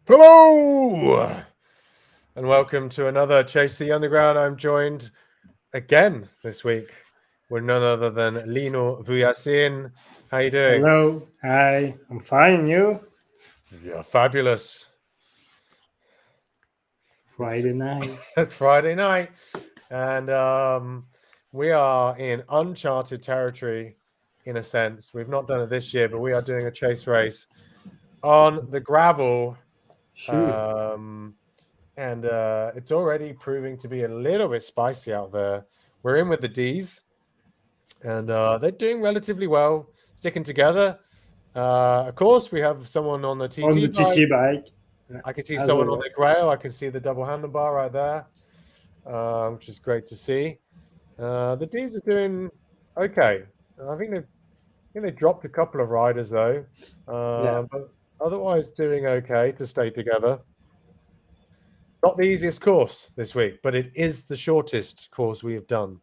Hello and welcome to another Chase the Underground. I'm joined again this week with none other than Lino Vuyasin. How you doing? Hello, hi, I'm fine. You? Yeah, fabulous. It's Friday night. it's Friday night, and we are in uncharted territory in a sense. We've not done it this year, but we are doing a chase race on the gravel. Shoot. Um, and it's already proving to be a little bit spicy out there. We're in with the D's, and they're doing relatively well, sticking together. Of course, we have someone on the On TT the bike. TT bike, I can see as someone on the always. grail. I can see the double handlebar right there, which is great to see. The D's are doing okay. I think they dropped a couple of riders though, Yeah, but otherwise doing okay to stay together. Not the easiest course this week, but it is the shortest course we have done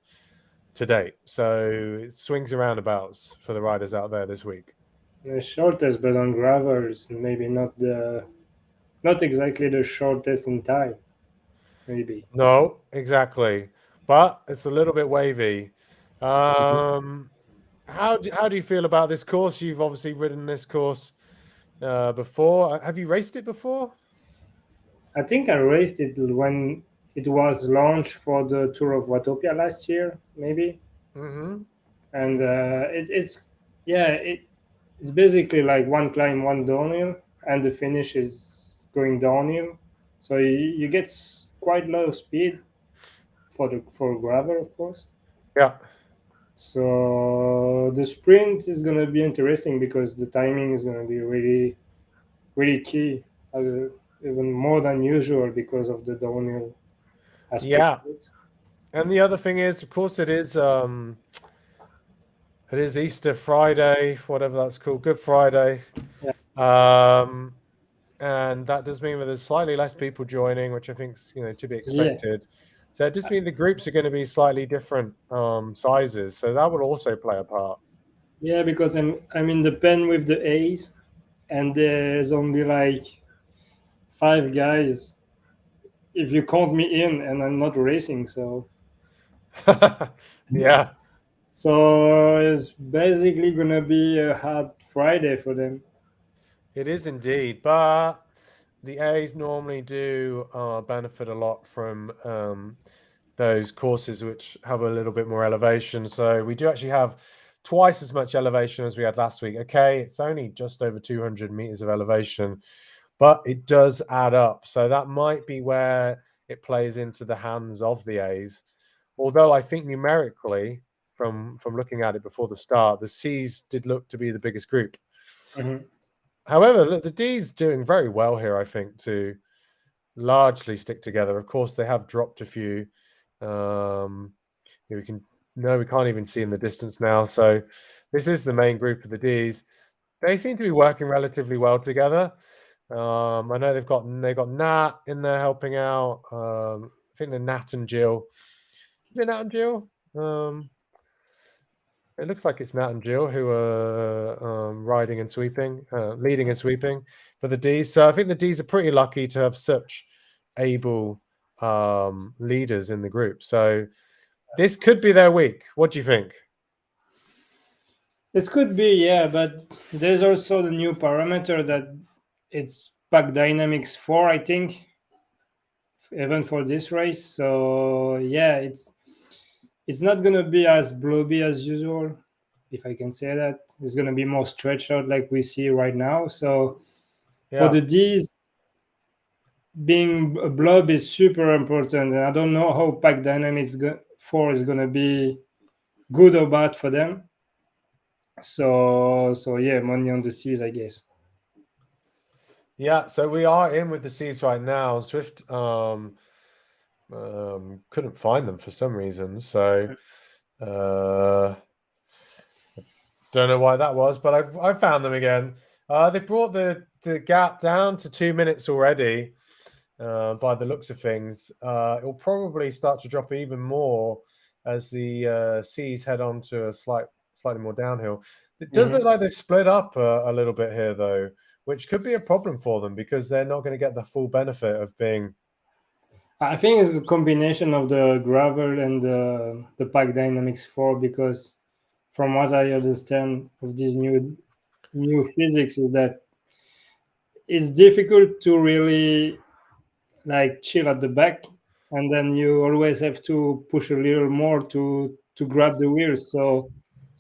to date. So it swings and roundabouts for the riders out there this week. the shortest, but on gravel is maybe not exactly the shortest in time. Maybe. No, exactly. But it's a little bit wavy. Mhm. Um, how do you feel about this course? You've obviously ridden this course before. Have you raced it before? I think I raced it when it was launched for the Tour of Watopia last year, maybe. Mm-hmm. And it's yeah, it's basically like one climb, one downhill, and the finish is going downhill. So you get quite low speed for gravel, of course. Yeah. So the sprint is gonna be interesting because the timing is gonna be really key, uh, even more than usual because of the downhill aspect Yeah. of it. And the other thing is, of course, it is Easter Friday, whatever that's called, Good Friday. Yeah, Um, and that does mean that there's slightly less people joining, which I think's to be yeah, expected. So it does mean the groups are going to be slightly different sizes. So that would also play a part. yeah. Because I'm in the pen with the A's, and there's only like five guys if you count me in, and I'm not racing. Yeah, So it's basically gonna be a hard Friday for them. it is indeed. But the A's normally do benefit a lot from those courses which have a little bit more elevation. So we do actually have twice as much elevation as we had last week. Okay, it's only just over 200 meters of elevation, but it does add up. So that might be where it plays into the hands of the A's. Although I think numerically, from looking at it before the start, the C's did look to be the biggest group. Mhm. However, the D's doing very well here, I think, to largely stick together. Of course, they have dropped a few. Um, we can no, we can't even see in the distance now. So this is the main group of the D's. They seem to be working relatively well together. I know they've got Nat in there helping out. I think they're Nat and Jill. Is it Nat and Jill? It looks like it's Nat and Jill who are riding and sweeping, leading and sweeping for the D's. So I think the D's are pretty lucky to have such able leaders in the group. So this could be their week. What do you think? This could be, yeah, but there's also the new parameter that it's pack dynamics 4, I think, even for this race. So yeah, it's not gonna be as blobby as usual, if I can say that. It's gonna be more stretched out like we see right now. So for Yeah. the D's, being a blob is super important, and I don't know how pack dynamics 4 is gonna be good or bad for them. So yeah, money on the seas, I guess. Yeah, so we are in with the C's right now. Swift couldn't find them for some reason. So uh don't know why that was, but I found them again. They brought the gap down to 2 minutes already. By the looks of things, it will probably start to drop even more as the C's head on to a slightly more downhill. It does look Mhm. like they've split up a little bit here, though, which could be a problem for them because they're not going to get the full benefit of being. I think it's a combination of the gravel and the Pack Dynamics 4, because from what I understand of this new physics is that it's difficult to really like chill at the back, and then you always have to push a little more to grab the wheels. So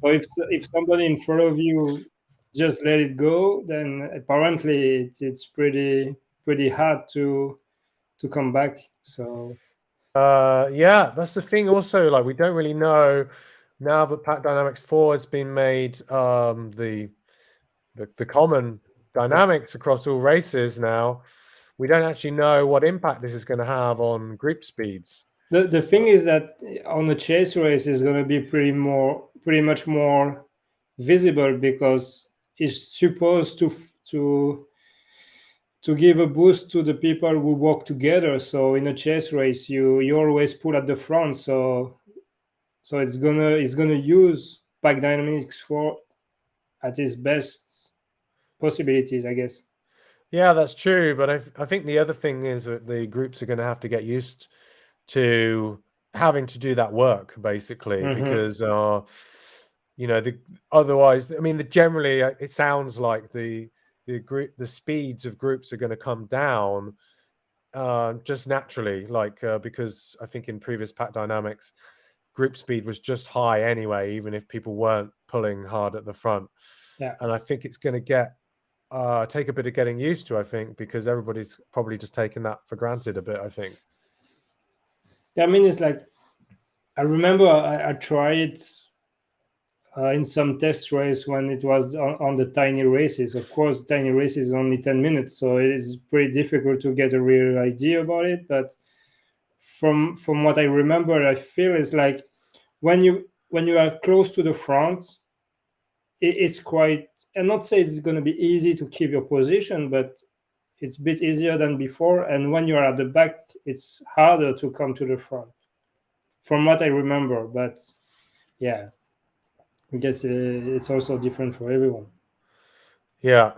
if somebody in front of you just let it go, then apparently it's pretty hard to come back. So Yeah, that's the thing. Also, like we don't really know now that Pack Dynamics 4 has been made the common yeah. dynamics across all races now. We don't actually know what impact this is going to have on group speeds. The thing is that on the chase race is going to be pretty much more visible, because it's supposed to give a boost to the people who walk together. So in a chase race, you always put at the front. So it's gonna use Pack Dynamics for at its best possibilities, I guess. Yeah, that's true. But I think the other thing is that the groups are going to have to get used to having to do that work basically, Mm-hmm. because otherwise, I mean, generally it sounds like the speeds of groups are going to come down just naturally, like because I think in previous Pack Dynamics, group speed was just high anyway, even if people weren't pulling hard at the front. Yeah. And I think it's going to take a bit of getting used to, I think, because everybody's probably just taken that for granted a bit, I think. Yeah, I mean, it's like I remember I tried in some test race when it was on the tiny races. Of course, tiny races is only 10 minutes, so it is pretty difficult to get a real idea about it. But from what I remember, I feel it's like when you are close to the front, it's quite. And not say it's going to be easy to keep your position, but it's a bit easier than before. And when you are at the back, it's harder to come to the front, from what I remember. But yeah, I guess it's also different for everyone. Yeah.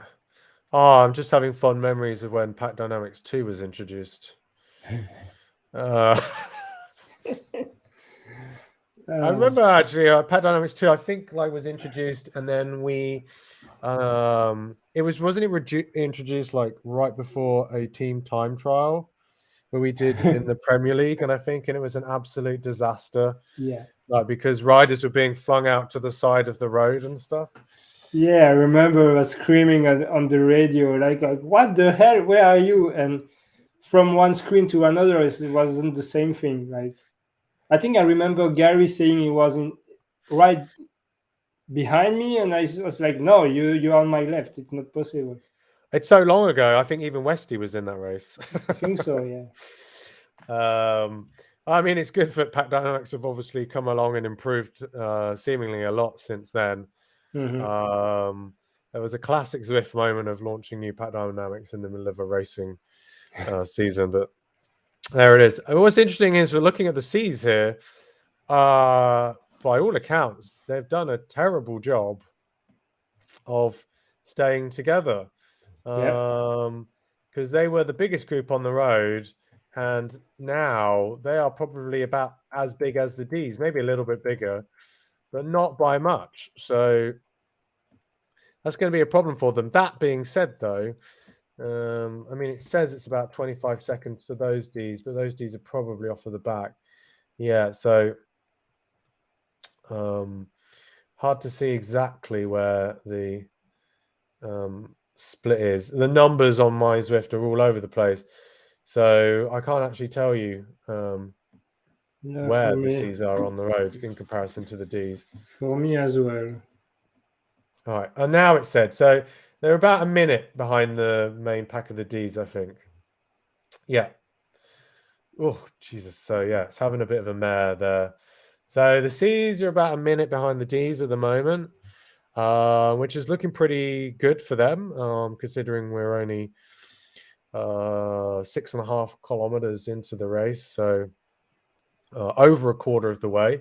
Oh, I'm just having fond memories of when Pack Dynamics 2 was introduced. Uh, I Uh, remember actually Pack Dynamics 2, I think, like was introduced, and then wasn't it introduced like right before a team time trial where we did in the Premier League, and it was an absolute disaster, yeah. like because riders were being flung out to the side of the road and stuff. Yeah, I remember screaming on the radio, like, what the hell? Where are you? And from one screen to another, it wasn't the same thing. Like, I think I remember Gary saying he wasn't right behind me, and I was like, no, you're on my left. It's not possible. It's so long ago. I think even Westy was in that race. I think so. Yeah. I mean, it's good that Pack Dynamics have obviously come along and improved seemingly a lot since then. Hmm. There was a classic Zwift moment of launching new Pack Dynamics in the middle of a racing season, but there it is. What's interesting is we're looking at the C's here. By all accounts, they've done a terrible job of staying together. Yeah. Because they were the biggest group on the road, and now they are probably about as big as the D's, maybe a little bit bigger, but not by much. So that's going to be a problem for them. That being said, though, I mean, it says it's about 25 seconds to those D's, but those D's are probably off of the back. Yeah, so hard to see exactly where the split is. The numbers on my Zwift are all over the place, so I can't actually tell you No, where the C's are on the road in comparison to the D's. for me as well. All right, and now it's said so they're about a minute behind the main pack of the D's, I think. Yeah. Oh Jesus! So yeah, it's having a bit of a mare there. So the C's are about a minute behind the D's at the moment, which is looking pretty good for them, considering we're only 6.5 kilometers into the race, so over a quarter of the way.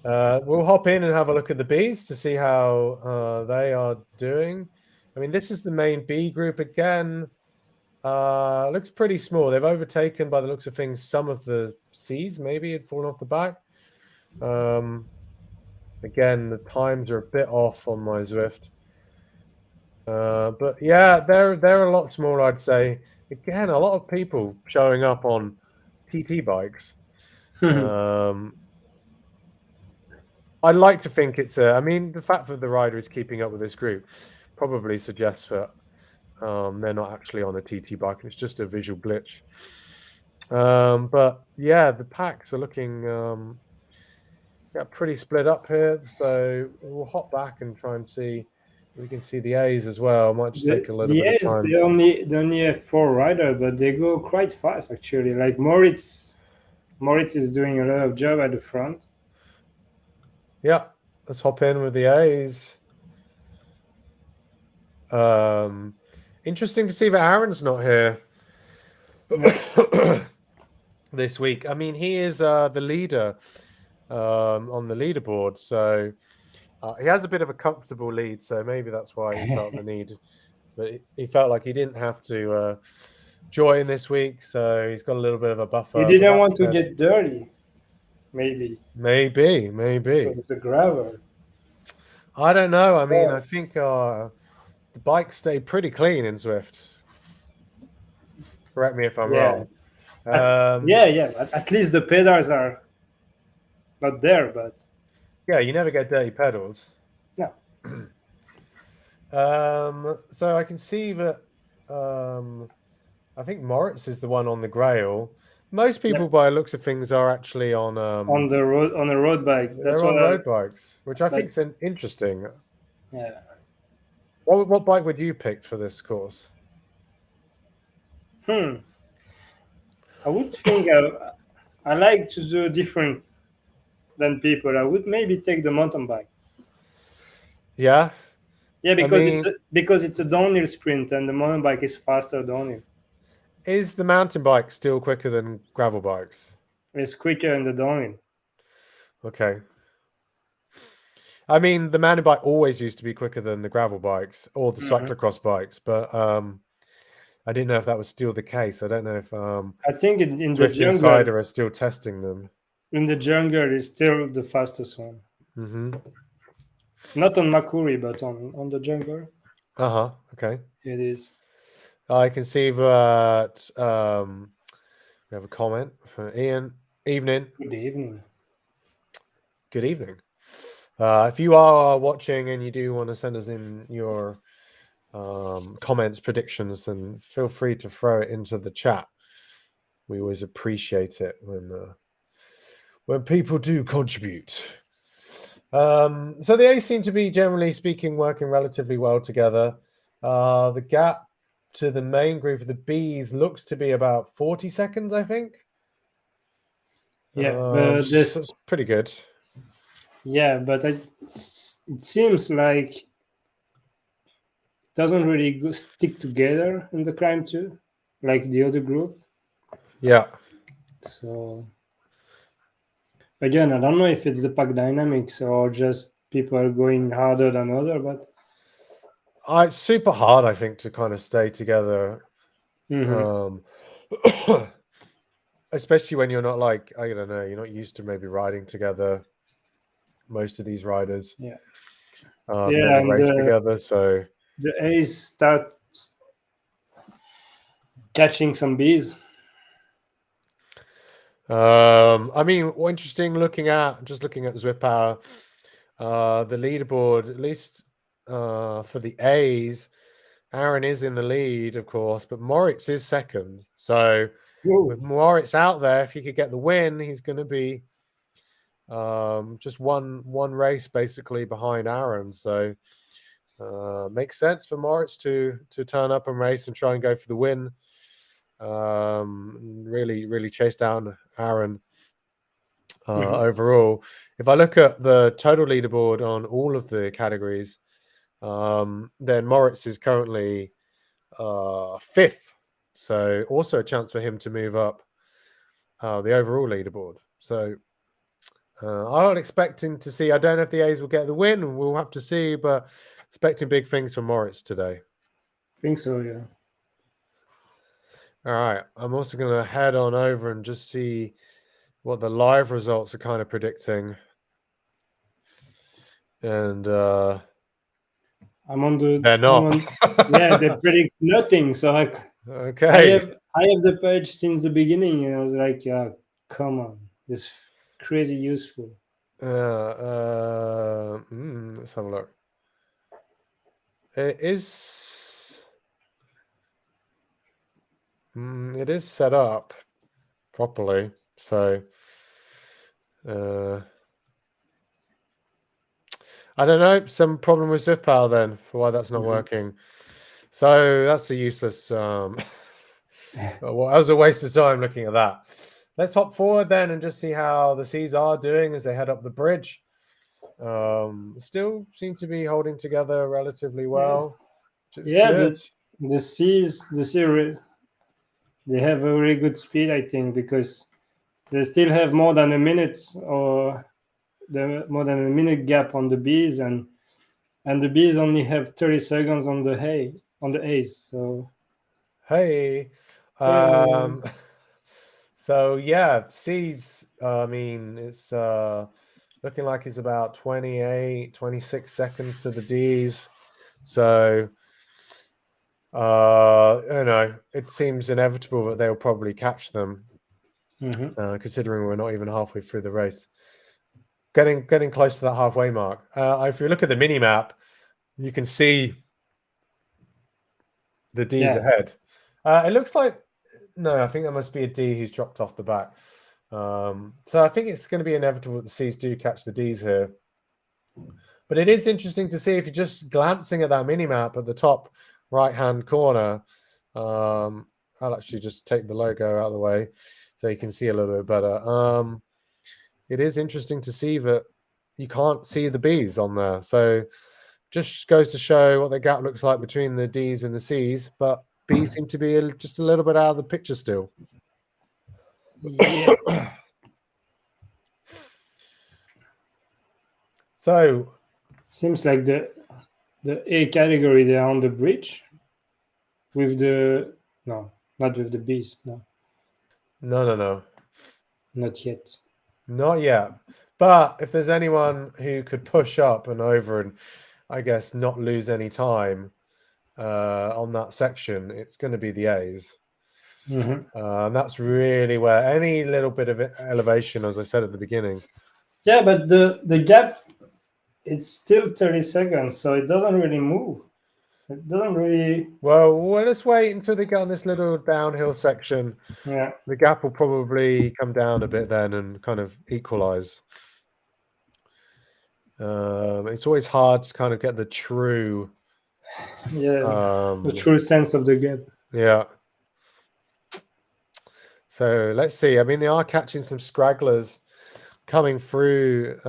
We'll hop in and have a look at the B's to see how they are doing. I mean, this is the main B group again. Looks pretty small. They've overtaken, by the looks of things, some of the C's. Maybe had fallen off the back. Again, the times are a bit off on my Zwift. But yeah, they're a lot smaller, I'd say. Again, a lot of people showing up on TT bikes. I'd like to think it's I mean, the fact that the rider is keeping up with this group probably suggests that they're not actually on a TT bike. It's just a visual glitch. But yeah, the packs are looking pretty split up here. So we'll hop back and try and see. We can see the A's as well. Might just take a little The bit of A's, time. they only have 4 riders, but they go quite fast actually. Like Moritz is doing a lot of job at the front. Yeah, let's hop in with the A's. Interesting to see that Aaron's not here this week. I mean, he is the leader on the leaderboard, so he has a bit of a comfortable lead. So maybe that's why he felt the need, but he felt like he didn't have to join this week, so he's got a little bit of a buffer. He didn't want to get dirty, maybe because of the gravel. I don't know. I mean, I think the bikes stay pretty clean in Zwift. Correct me if I'm wrong. At least the pedals are not there, but yeah, you never get dirty pedals. No. So I can see that I think Moritz is the one on the Grail. Most people, by the looks of things, are actually on the road on a road bike. They're on road bikes, which I think is interesting. Yeah. What bike would you pick for this course? I would think I like to do different than people. I would maybe take the mountain bike. Yeah. Yeah, because it's a downhill sprint and the mountain bike is faster downhill. Is the mountain bike still quicker than gravel bikes? It's quicker in the downhill. Okay. I mean, the mountain bike always used to be quicker than the gravel bikes or the cyclocross bikes, but I didn't know if that was still the case. I don't know if I think in the Zwift jungle, Insider are still testing them. In the jungle, is still the fastest one. Not on Makuri, but on the jungle. Okay. It is. I can see that we have a comment from Ian. Evening. Good evening. Good evening. If you are watching and you do want to send us in your comments, predictions, then feel free to throw it into the chat. We always appreciate it when people do contribute. So the A's seem to be, generally speaking, working relatively well together. The gap to the main group of the B's looks to be about 40 seconds, I think. Yeah, but that's pretty good. Yeah, but it seems like it doesn't really stick together in the climb too, like the other group. Yeah. So again, I don't know if it's the pack dynamics or just people going harder than other, but it's super hard, I think, to kind of stay together. Especially when you're not like, I don't know, you're not used to maybe riding together. Most of these riders, and race together. So the A's start catching some bees. I mean, interesting looking at Zwift Power, the leaderboard, at least for the A's, Aaron is in the lead, of course, but Moritz is second. So with Moritz out there, if he could get the win, he's going to be just one race basically behind Aaron. So makes sense for Moritz to turn up and race and try and go for the win. Really chase down Aaron overall. If I look at the total leaderboard on all of the categories, then Moritz is currently 5th. So also a chance for him to move up the overall leaderboard. So I'm expecting to see, I don't know if the A's will get the win, we'll have to see, but expecting big things from Moritz today. I think so, yeah. All right. I'm also going to head on over and just see what the live results are kind of predicting. And I'm on the. they're I'm not. on. Yeah, they predict nothing. So I Okay. have the page since the beginning, and I was like, yeah, come on, this crazy useful. Let's have a look. It is. It is set up properly. So I don't know. Some problem with ZipPal then for why that's not working. So that's a useless. Well, that was a waste of time looking at that. Let's hop forward then and just see how the Seas are doing as they head up the bridge. Still seem to be holding together relatively well, which is Yeah, good. the sea, they have a really good speed, I think, because they still have more than a minute or the more than a minute gap on the bees, and the bees only have 30 seconds on the A's. So Hey, hey, so yeah, Seas. I mean, it's looking like it's about 28, 26 seconds to the D's. So it seems inevitable that they'll probably catch them, considering we're not even halfway through the race. Getting close to that halfway mark. If you look at the mini map, you can see the D's ahead. It looks like no, I think there must be a D who's dropped off the back. So I think it's going to be inevitable that the C's do catch the D's here. But it is interesting to see if you're just glancing at that mini map at the top right-hand corner. I'll actually just take the logo out of the way so you can see a little bit better. It is interesting to see that you can't see the B's on there. So just goes to show what the gap looks like between the D's and the C's, but B's seem to be just a little bit out of the picture still. yeah. So Seems like the A category they are on the bridge with the no, not with the bees. No, no, not yet. not yet. But if there's anyone who could push up and over and I guess not lose any time on that section, it's going to be the A's. And that's really where any little bit of elevation, as I said at the beginning. Yeah, but the gap it's still 30 seconds, so it doesn't really move. It doesn't really. Well, let's wait until they get on this little downhill section. Yeah. The gap will probably come down a bit then and kind of equalize. It's always hard to kind of get the true. The true sense of the gap. Yeah. So let's see. I mean, they are catching some stragglers coming through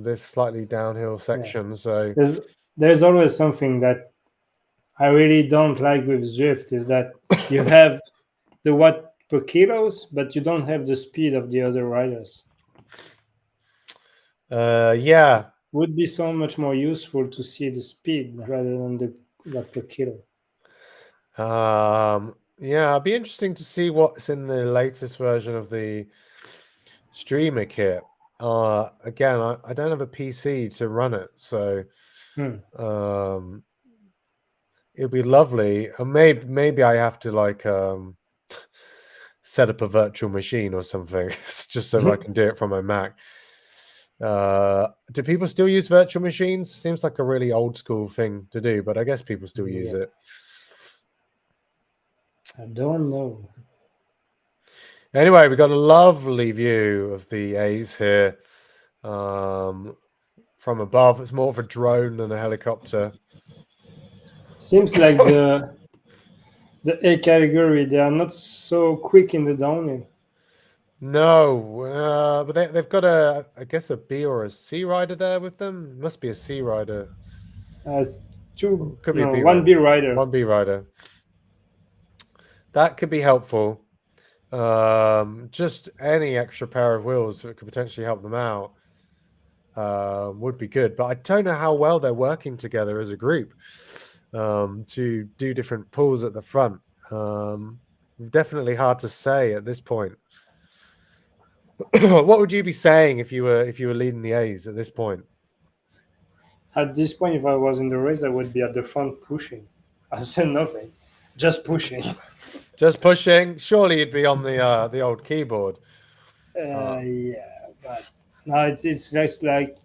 this slightly downhill section. Yeah. So there's always something that I really don't like with Zwift is that you have the watt per kilos, but you don't have the speed of the other riders. Yeah. Would be so much more useful to see the speed rather than the watt per kilo. Yeah, it'd be interesting to see what's in the latest version of the streamer kit. Again, I don't have a PC to run it, so it'd be lovely. Maybe I have to like set up a virtual machine or something just so I can do it from my Mac. Do people still use virtual machines? Seems like a really old school thing to do, but I guess people still use it. I don't know. Anyway, we've got a lovely view of the A's here from above. It's more of a drone than a helicopter. Seems like the A category, they are not so quick in the downhill. No, but they've got I guess a B or a C rider there with them. Must be a C rider. Could be one B rider. One B rider. That could be helpful. Just any extra pair of wheels that could potentially help them out. would be good. But I don't know how well they're working together as a group to do different pulls at the front. Definitely hard to say at this point. What would you be saying if you were leading the A's at this point? At this point, if I was in the race, I would be at the front pushing. I said nothing, just pushing. Just pushing. Surely you'd be on the old keyboard. Yeah, but no, it's just like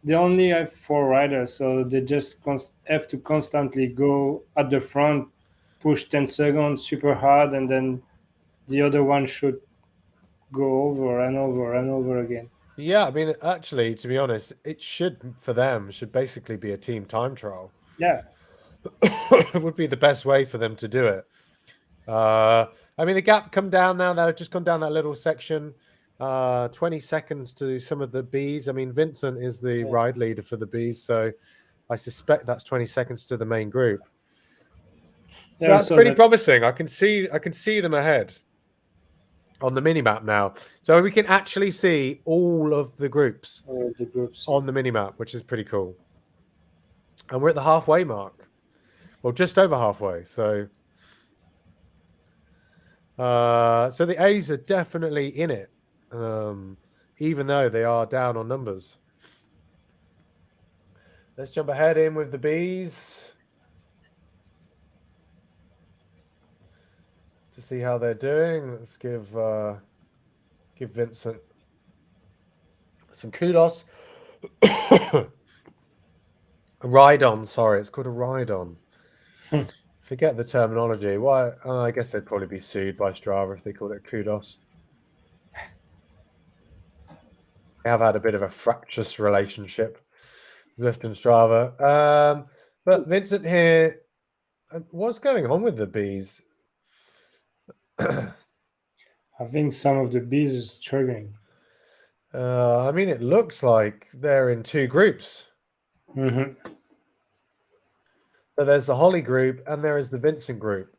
they only have four riders, so they just have to constantly go at the front, push 10 seconds super hard, and then the other one should go over and over and over again. Yeah, I mean, actually, to be honest, it should for them should basically be a team time trial. Yeah, It would be the best way for them to do it. I mean, the gap come down now. They've just gone down that little section. 20 seconds to some of the Bs. I mean, Vincent is the ride leader for the Bs, so I suspect that's 20 seconds to the main group. yeah, That's so pretty promising. I can see them ahead on the mini map now, so we can actually see all of the groups the groups. on the mini map, which is pretty cool. And we're at the halfway mark, well, just over halfway. So the A's are definitely in it, even though they are down on numbers. Let's jump ahead in with the Bs to see how they're doing. Let's give Vincent some kudos. A ride-on, sorry, it's called a ride-on. Forget the terminology. Why? I guess they'd probably be sued by Strava if they called it kudos. They have had a bit of a fractious relationship, Zwift and Strava. But Vincent here, what's going on with the Bs? I think some of the bees are struggling. I mean, it looks like they're in two groups. Mm-hmm. So there's the Holly group and there is the Vincent group.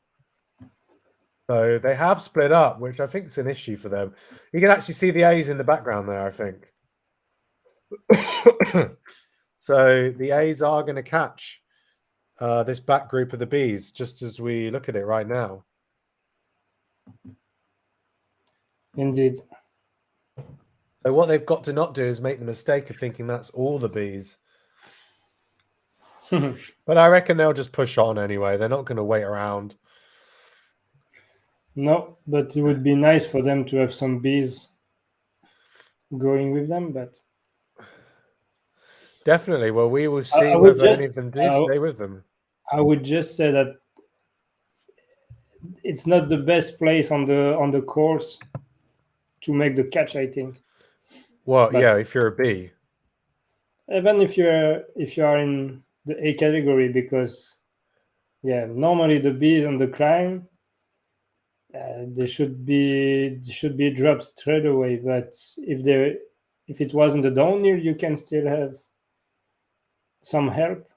So they have split up, which I think is an issue for them. You can actually see the A's in the background there, I think. So the A's are going to catch this back group of the Bs, just as we look at it right now. Indeed. So what they've got to not do is make the mistake of thinking that's all the Bs. But I reckon they'll just push on anyway. They're not going to wait around. No, but it would be nice for them to have some bees going with them, but definitely. Well, we will see whether any of them do stay with them. I would just say that it's not the best place on the course to make the catch, I think. Well, but yeah, if you're a B. Even if you are in the A category, because normally the B's on the climb, they should be dropped straight away. But if it wasn't the downhill, you can still have some help,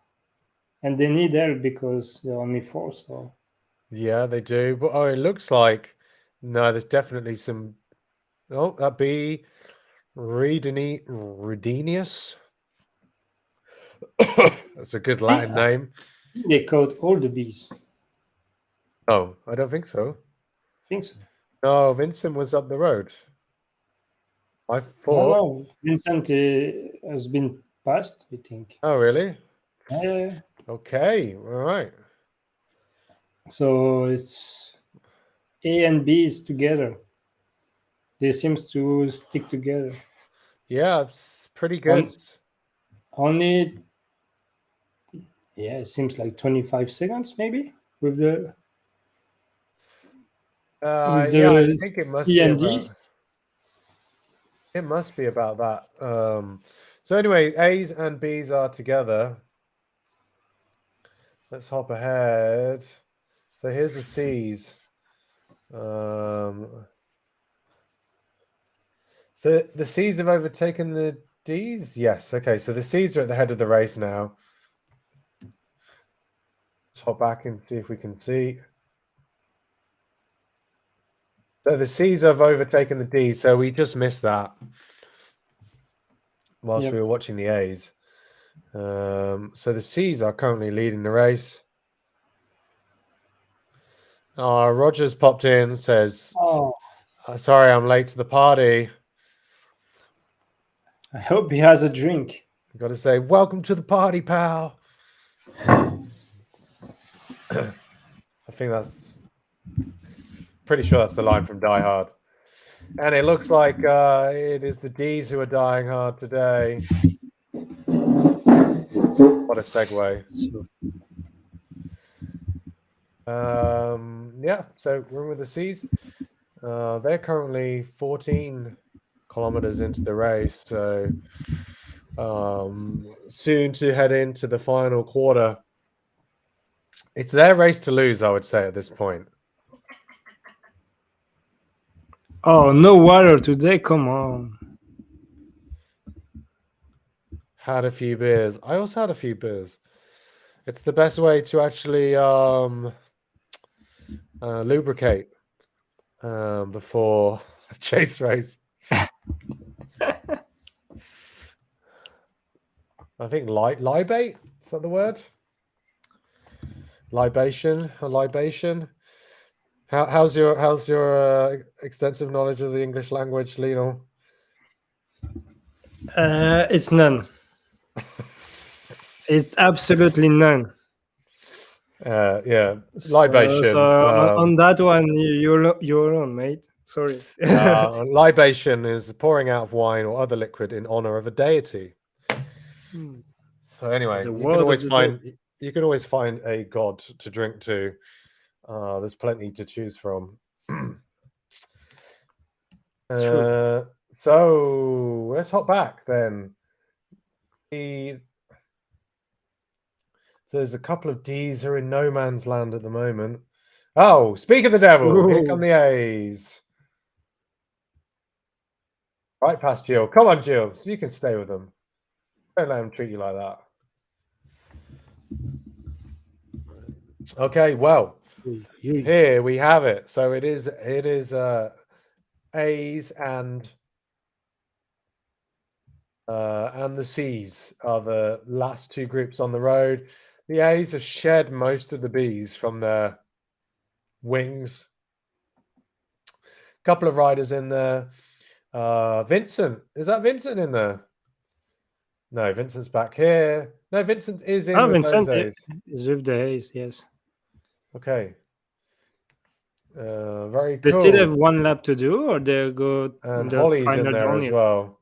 and they need help because they're only four. So yeah, they do. But it looks like no, there's definitely some. Oh, that B, Redinius. That's a good Latin name. They caught all the bees. Oh, I don't think so. I think so. No, Vincent was up the road. I thought. No, Vincent has been passed, I think. Oh, really? Yeah. Okay, all right. So it's A and B's together. They seem to stick together. Yeah, it's pretty good. Only, it seems like 25 seconds maybe with the. Yeah, I think it must be about. It must be about that. So anyway, A's and B's are together. Let's hop ahead. So here's the C's. So the C's have overtaken the D's? Yes. Okay, so the C's are at the head of the race now. Let's hop back and see if we can see. So the C's have overtaken the D's, so we just missed that. whilst we were watching the A's. So the C's are currently leading the race. Rogers popped in, says, Oh, sorry, I'm late to the party. I hope he has a drink. I've got to say, welcome to the party, pal. I think that's pretty sure that's the line from Die Hard. And it looks like it is the D's who are dying hard today. What a segue. Yeah, so we're with the C's. They're currently 14 kilometers into the race, so soon to head into the final quarter. It's their race to lose, I would say, at this point. Oh, no water today. Come on. Had a few beers. I also had a few beers. It's the best way to actually lubricate before a chase race. I think libate, is that the word? Libation, a libation. How's your extensive knowledge of the English language, Lionel? It's none. It's absolutely none. Yeah, libation. So on that one, you're on, mate. Sorry. Libation is pouring out of wine or other liquid in honor of a deity. So anyway, you can always find a god to drink to. There's plenty to choose from. So let's hop back then. There's a couple of D's who are in no man's land at the moment. Oh, speak of the devil. Here come the A's. Right past Jill. Come on, Jill. So you can stay with them. Don't let them treat you like that. Okay, well, here we have it. So it is A's and the C's are the last two groups on the road. The A's have shed most of the B's from their wings. A couple of riders in there. Vincent, is that Vincent in there? No, Vincent's back here. No, Vincent is in with Vincent those A's. Is with the A's, yes. Okay. Very cool. They still have one lap to do, or they go and the Holly's final in there downhill? as well.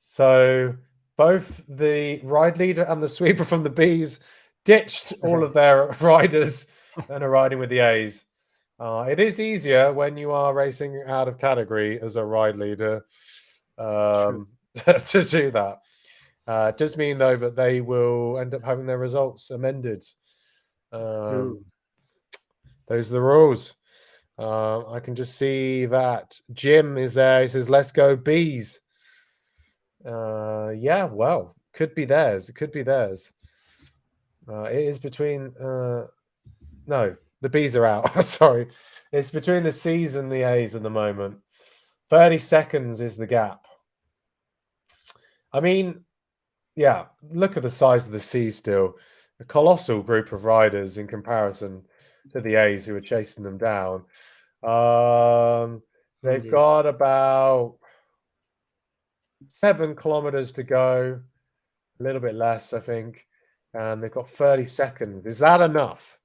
So both the ride leader and the sweeper from the B's ditched all of their riders and are riding with the A's. It is easier when you are racing out of category as a ride leader to do that. It does mean, though, that they will end up having their results amended. Those are the rules. I can just see that Jim is there. He says, let's go Bees. Yeah, well, could be theirs. It could be theirs. It is between... no, the Bees are out. Sorry. It's between the C's and the A's at the moment. 30 seconds is the gap. I mean, yeah, look at the size of the C's still. A colossal group of riders in comparison to the A's who are chasing them down. They've got about 7 kilometers to go, a little bit less, I think, and they've got 30 seconds. Is that enough?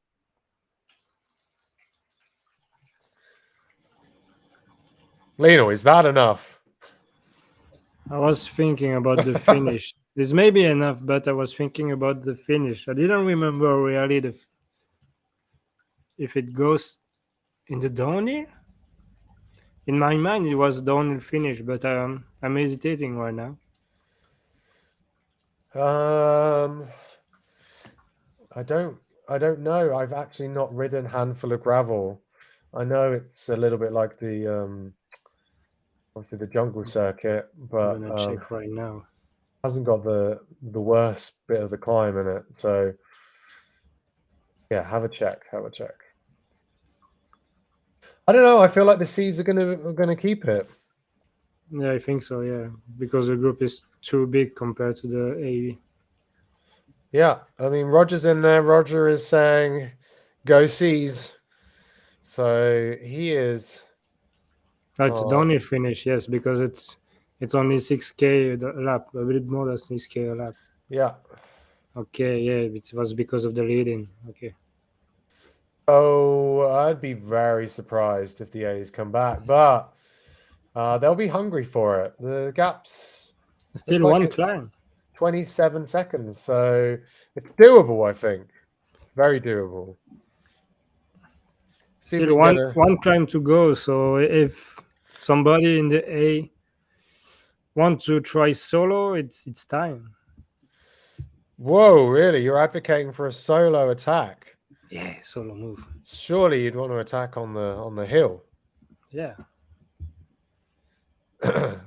Lino, is that enough? I was thinking about the finish. This may be enough, but I was thinking about the finish. I didn't remember really if it goes in the downhill. In my mind, it was downhill finish, but I'm hesitating right now. I don't know. I've actually not ridden Handful of Gravel. I know it's a little bit like the obviously the jungle circuit, but I'm gonna check right now. Hasn't got the worst bit of the climb in it. So yeah, have a check. I don't know. I feel like the C's are gonna keep it. Yeah, I think so. Yeah, because the group is too big compared to the A. Yeah, I mean Roger's in there. Roger is saying, "Go Seas." So he is. It's Uh, downhill finish, yes, because it's only 6K a lap, a bit more than 6K a lap. yeah. Okay, yeah, it was because of the leading. Okay, Oh, I'd be very surprised if the A's come back, but they'll be hungry for it. The gaps looks still like one it's climb. 27 seconds, so it's doable. I think very doable. See if we Still can get a. one climb to go. So if somebody in the A want to try solo, it's time. Whoa, really? You're advocating for a solo attack? Yeah, solo move. Surely you'd want to attack on the hill. Yeah.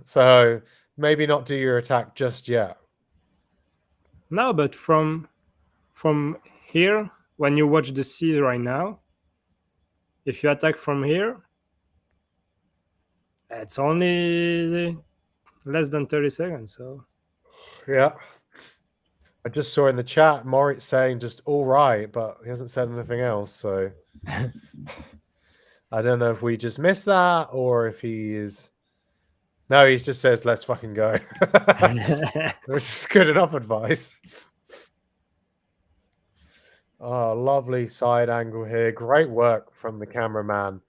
So maybe not do your attack just yet. No, but from here, when you watch the sea right now, if you attack from here, it's only less than 30 seconds. So Yeah. I just saw in the chat Moritz saying just all right, but he hasn't said anything else. So I don't know if we just missed that or if he is. No, he just says, let's fucking go. Which is good enough advice. Oh, lovely side angle here. Great work from the cameraman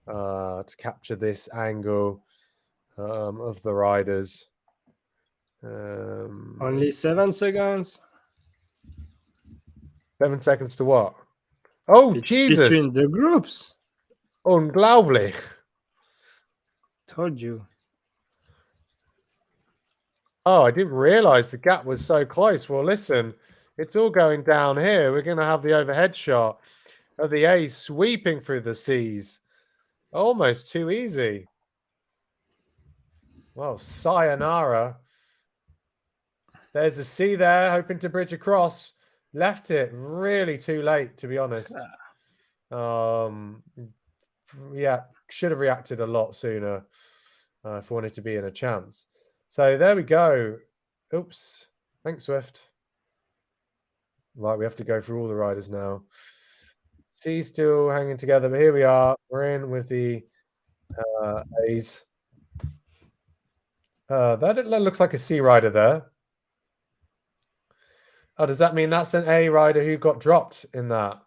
to capture this angle of the riders. only 7 seconds 7 seconds to what? Oh, Jesus. between the groups. Unglaublich. Told you. Oh, I didn't realize the gap was so close. Well, listen, it's all going down here. We're going to have the overhead shot of the A's sweeping through the seas. Almost too easy. Well, sayonara. There's a sea there, hoping to bridge across. Left it really too late, to be honest. Yeah, should have reacted a lot sooner if wanted to be in a chance. So there we go. Oops. Thanks, Swift. Right, we have to go through all the riders now. C still hanging together, but here we are. We're in with the A's. That looks like a C rider there. Oh, does that mean that's an A rider who got dropped in that?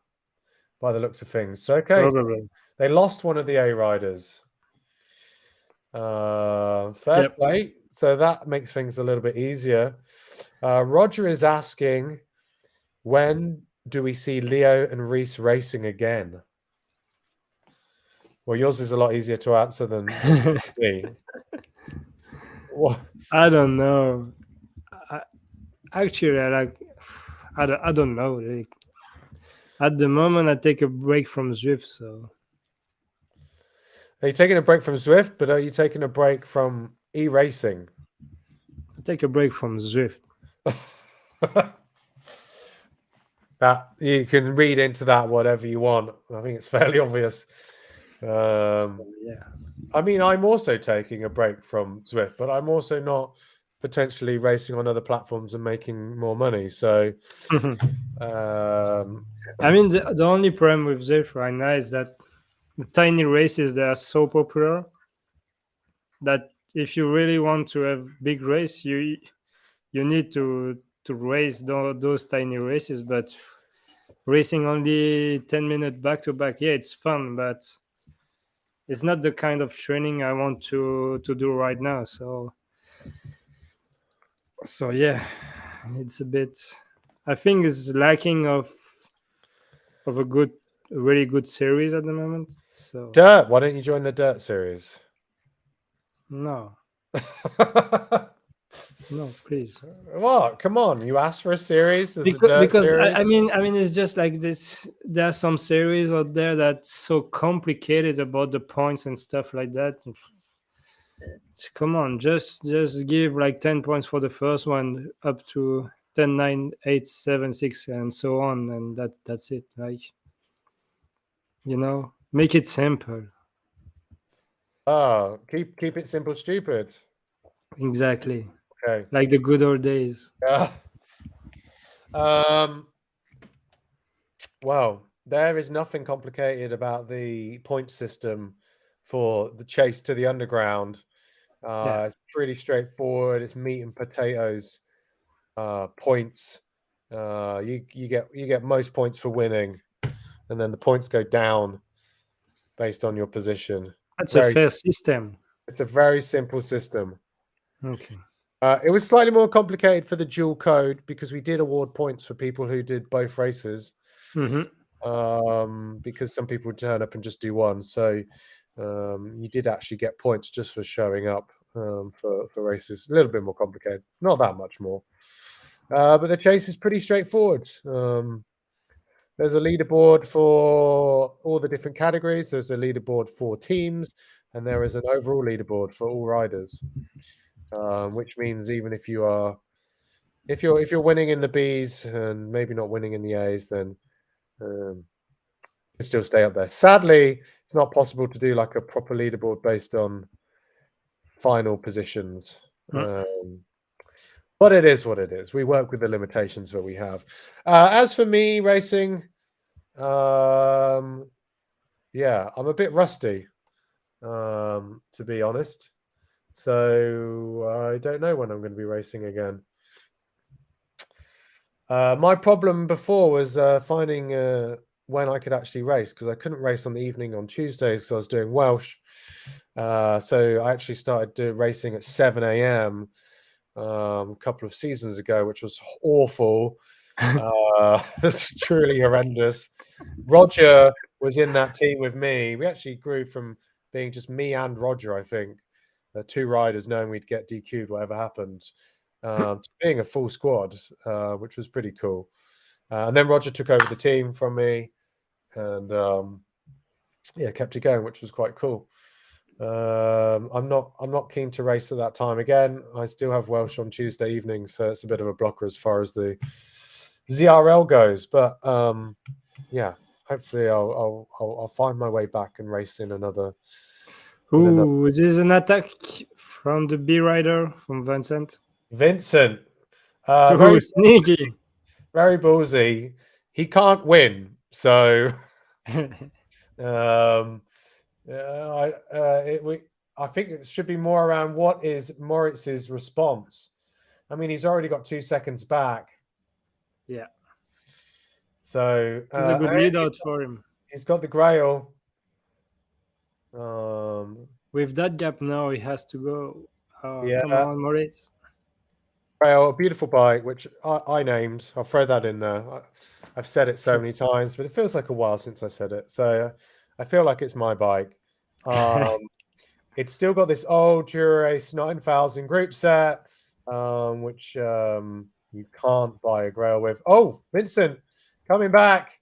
By the looks of things. So, okay, Probably. they lost one of the A riders. Fair play. So that makes things a little bit easier. Roger is asking, when do we see Leo and Reese racing again? Well, yours is a lot easier to answer than me. What? I don't know. Actually, I don't know. Like, at the moment, I take a break from Zwift, so Are you taking a break from Zwift, but are you taking a break from e-racing? I take a break from Zwift. That you can read into that whatever you want. I think it's fairly obvious. Yeah. I mean, I'm also taking a break from Zwift, but I'm also not potentially racing on other platforms and making more money. So, I mean, the only problem with Zwift right now is that the tiny races, they are so popular that if you really want to have big race, you need to race those tiny races. But racing only 10 minutes back to back, yeah, it's fun, but it's not the kind of training I want to do right now. So yeah, it's a bit. I think it's lacking of a really good series at the moment. So Dirt. Why don't you join the Dirt series? no, no, please. What? Come on! You asked for a series. There's the Because, Dirt because series. I mean, it's just like this. There are some series out there that's so complicated about the points and stuff like that. Come on, just give like 10 points for the first one, up to 10, 9, 8, 7, 6, and so on, and that's it. Like, make it simple. Oh, keep it simple, stupid. Exactly. Okay. Like the good old days. Yeah. Um. Well, there is nothing complicated about the point system for the chase to the underground. Yeah. It's pretty straightforward. It's meat and potatoes. Points. You get most points for winning, and then the points go down based on your position. That's a Very. fair system. It's a very simple system. Okay. It was slightly more complicated for the dual code because we did award points for people who did both races. Hmm. Because some people would turn up and just do one. So you did actually get points just for showing up for races. A little bit more complicated, not that much more. But the chase is pretty straightforward. There's a leaderboard for all the different categories. There's a leaderboard for teams, and there is an overall leaderboard for all riders. Which means even if you're winning in the Bs and maybe not winning in the As, then um, can still stay up there. Sadly, it's not possible to do like a proper leaderboard based on final positions. But it is what it is. We work with the limitations that we have. As for me racing, yeah, I'm a bit rusty, to be honest. So I don't know when I'm going to be racing again. My problem before was finding when I could actually race because I couldn't race on the evening on Tuesdays because I was doing Welsh. So I actually started racing at 7 a.m. A couple of seasons ago, which was awful. It's truly horrendous. Roger was in that team with me. We actually grew from being just me and Roger, I think, two riders knowing we'd get DQ'd whatever happened, to being a full squad, which was pretty cool. And then Roger took over the team from me and yeah, kept it going, which was quite cool. I'm not keen to race at that time again. I still have Welsh on Tuesday evenings, so it's a bit of a blocker as far as the ZRL goes. But yeah, hopefully I'll find my way back and race in another. Ooh, there's an attack from the B rider from Vincent. Vincent, Ooh, sneaky. very ballsy. He can't win, so um, I think it should be more around what is Moritz's response. I mean, he's already got 2 seconds back. Yeah. So It's a good lead out for him. He's got the Grail. With that gap now, he has to go. Yeah. Come on, Moritz. Grail, a beautiful bike, which I named. I'll throw that in there. I've said it so many times, but it feels like a while since I said it. So I feel like it's my bike. It's still got this old Dura-Ace 9000 group set, which you can't buy a Grail with. Oh, Vincent coming back.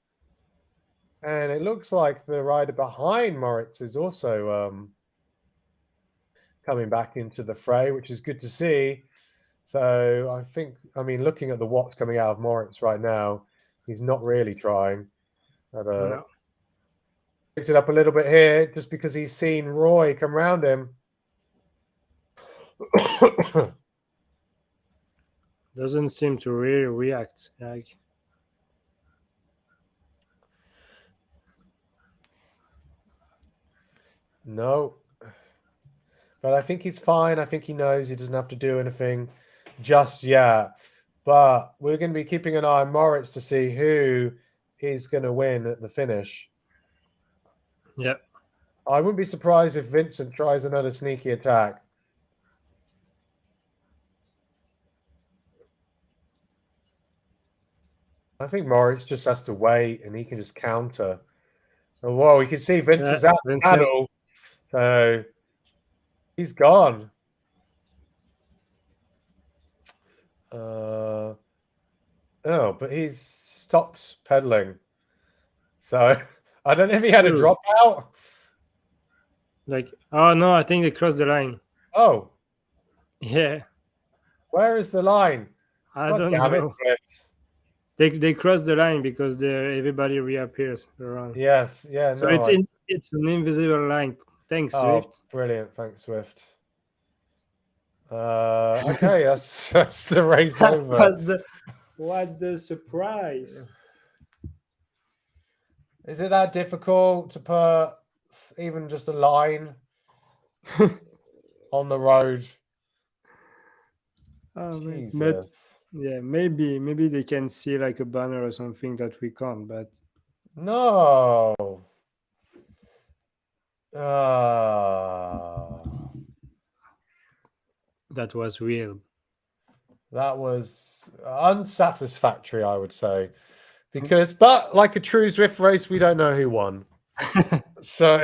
And it looks like the rider behind Moritz is also coming back into the fray, which is good to see. So I mean, looking at the watts coming out of Moritz right now, he's not really trying. No. Picked it up a little bit here just because he's seen Roy come round him. Doesn't seem to really react. Like, no. But I think he's fine. I think he knows he doesn't have to do anything just yet. But we're going to be keeping an eye on Moritz to see who is going to win at the finish. yeah. I wouldn't be surprised if Vincent tries another sneaky attack. I think Moritz just has to wait and he can just counter. Oh, whoa, you can see Vincent's out the paddle. So he's gone. Oh, but he's stopped pedaling. So I don't know if he had a dropout. Like, oh no, I think they crossed the line. Oh. Yeah. Where is the line? I don't know. They cross the line because everybody reappears around. Yes, yeah. So no, it's an invisible line Thanks, Oh, Swift. brilliant! Thanks, Swift. Okay, that's the race over. What the surprise? Is it that difficult to put even just a line on the road? Jesus. Yeah, maybe they can see like a banner or something that we can't, but No. Ah, that was real. that was unsatisfactory, I would say. Because, but like a true Zwift race, we don't know who won. So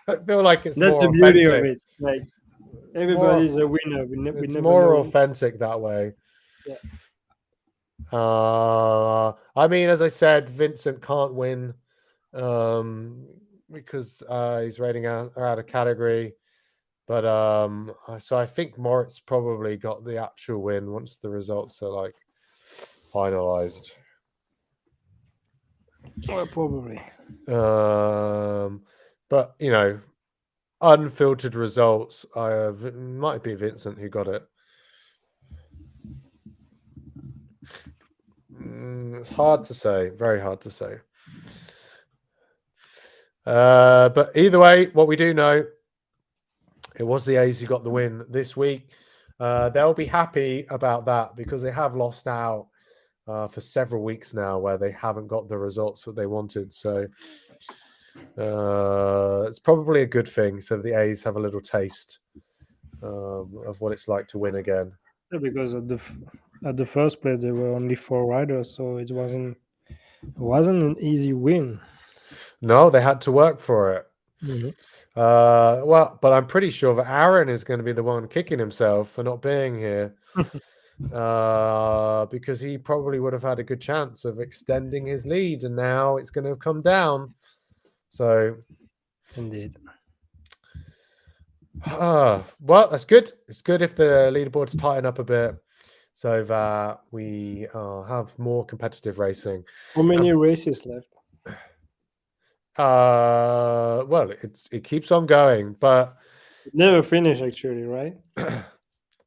I feel like it's That's more the beauty of authentic. it. Like It's more, everybody's a winner. We it's never more know. authentic that way. Yeah. I mean, as I said, Vincent can't win because he's rating out of category. But so I think Moritz probably got the actual win once the results are like finalized. Well, probably. But you know, unfiltered results. It might be Vincent who got it. It's hard to say. Very hard to say. But either way, what we do know, it was the A's who got the win this week. They'll be happy about that because they have lost out for several weeks now where they haven't got the results that they wanted. So it's probably a good thing. So the A's have a little taste of what it's like to win again. Yeah, because at the first place there were only 4 riders, so it wasn't an easy win. No, they had to work for it. Mhm. Well, but I'm pretty sure that Aaron is going to be the one kicking himself for not being here. Because he probably would have had a good chance of extending his lead, and now it's going to come down. So, Indeed. well, that's good. It's good if the leaderboards tighten up a bit, so that we have more competitive racing. How many races left? Well, it keeps on going, but It never finished actually, right?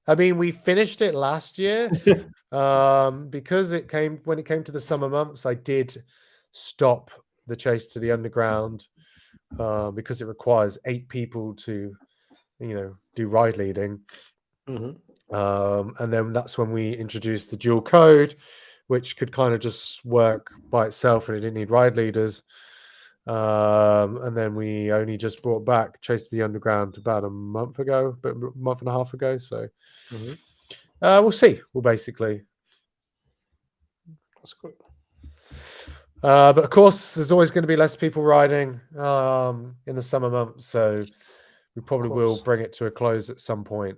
I mean, we finished it last year. Because when it came to the summer months, I did stop the chase to the underground because it requires 8 people to, do ride leading. And then that's when we introduced the dual code, which could kind of just work by itself and it didn't need ride leaders. And then we only just brought back Chase to the Underground about a month and a half ago. So we'll see. We'll basically. That's good. But of course, there's always going to be less people riding in the summer months, so we probably will bring it to a close at some point.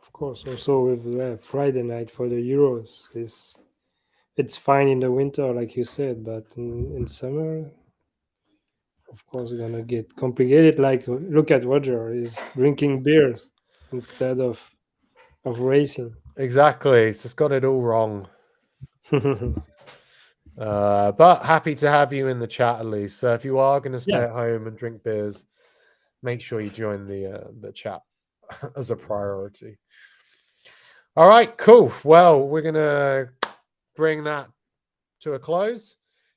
Of course, also with Friday night for the Euros, it's fine in the winter, like you said, but in summer, of course, gonna get complicated. Like look at Roger, he's drinking beers instead of racing. Exactly, it's just got it all wrong. But happy to have you in the chat at least. So if you are going to stay at home and drink beers, make sure you join the chat as a priority. All right, cool. Well, we're going to bring that to a close.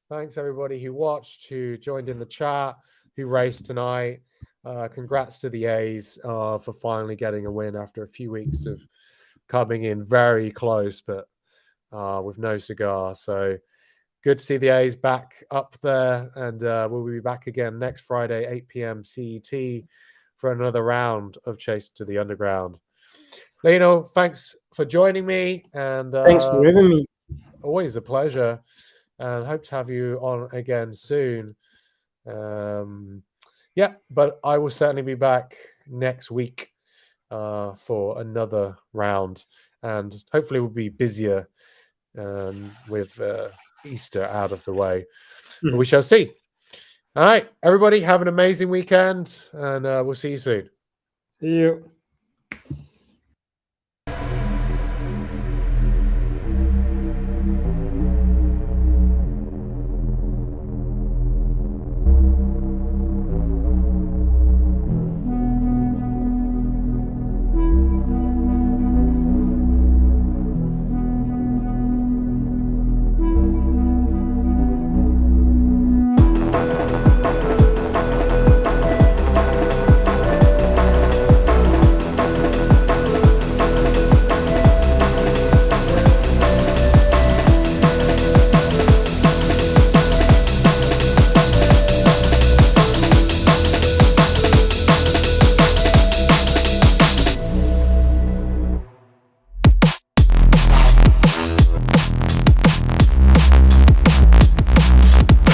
Thanks everybody who watched, who joined in the chat, who raced tonight. Congrats to the A's for finally getting a win after a few weeks of coming in very close, but with no cigar. So good to see the A's back up there, and we'll be back again next Friday, 8 p.m. CET, for another round of Chase to the Underground. Lino, thanks for joining me, and thanks for having me. Always a pleasure, and hope to have you on again soon. Yeah, but I will certainly be back next week for another round, and hopefully we'll be busier with Easter out of the way. But we shall see. All right, everybody, have an amazing weekend, and we'll see you soon. See you.